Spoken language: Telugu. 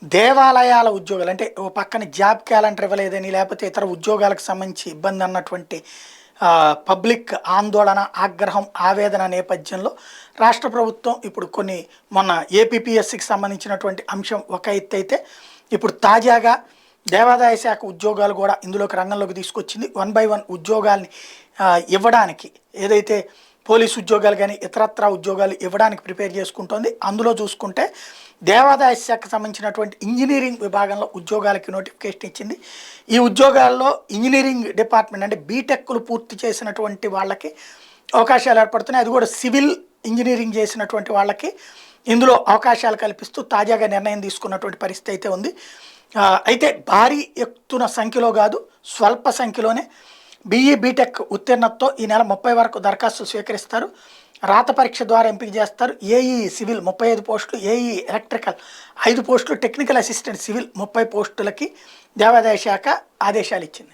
దేవాలయాల ఉద్యోగాలు అంటే ఓ పక్కన జాబ్ క్యాలెండర్ ఇవ్వలేదని లేకపోతే ఇతర ఉద్యోగాలకు సంబంధించి ఇబ్బంది అన్నటువంటి పబ్లిక్ ఆందోళన ఆగ్రహం ఆవేదన నేపథ్యంలో రాష్ట్ర ప్రభుత్వం ఇప్పుడు కొన్ని మొన్న ఏపీపీఎస్సికి సంబంధించినటువంటి అంశం ఒక ఎత్తు అయితే ఇప్పుడు తాజాగా దేవాదాయ శాఖ ఉద్యోగాలు కూడా ఇందులోకి రంగంలోకి తీసుకొచ్చింది. 1 by 1 ఉద్యోగాల్ని ఇవ్వడానికి ఏదైతే పోలీసు ఉద్యోగాలు కానీ ఇతరత్రా ఉద్యోగాలు ఇవ్వడానికి ప్రిపేర్ చేసుకుంటోంది. అందులో చూసుకుంటే దేవాదాయ శాఖకు సంబంధించినటువంటి ఇంజనీరింగ్ విభాగంలో ఉద్యోగాలకి నోటిఫికేషన్ ఇచ్చింది. ఈ ఉద్యోగాల్లో ఇంజనీరింగ్ డిపార్ట్మెంట్ అంటే బీటెక్లు పూర్తి చేసినటువంటి వాళ్ళకి అవకాశాలు ఏర్పడుతున్నాయి. అది కూడా సివిల్ ఇంజనీరింగ్ చేసినటువంటి వాళ్ళకి ఇందులో అవకాశాలు కల్పిస్తూ తాజాగా నిర్ణయం తీసుకున్నటువంటి పరిస్థితి అయితే ఉంది. అయితే భారీ ఎత్తున సంఖ్యలో కాదు, స్వల్ప సంఖ్యలోనే బీఈ బీటెక్ ఉత్తీర్ణతతో ఈ నెల 30 వరకు దరఖాస్తులు స్వీకరిస్తారు. రాత పరీక్ష ద్వారా ఎంపిక చేస్తారు. ఏఈ సివిల్ 35 పోస్టులు, ఏఈ ఎలక్ట్రికల్ 5 పోస్టులు, టెక్నికల్ అసిస్టెంట్ సివిల్ 30 పోస్టులకి దేవాదాయ శాఖ ఆదేశాలు ఇచ్చింది.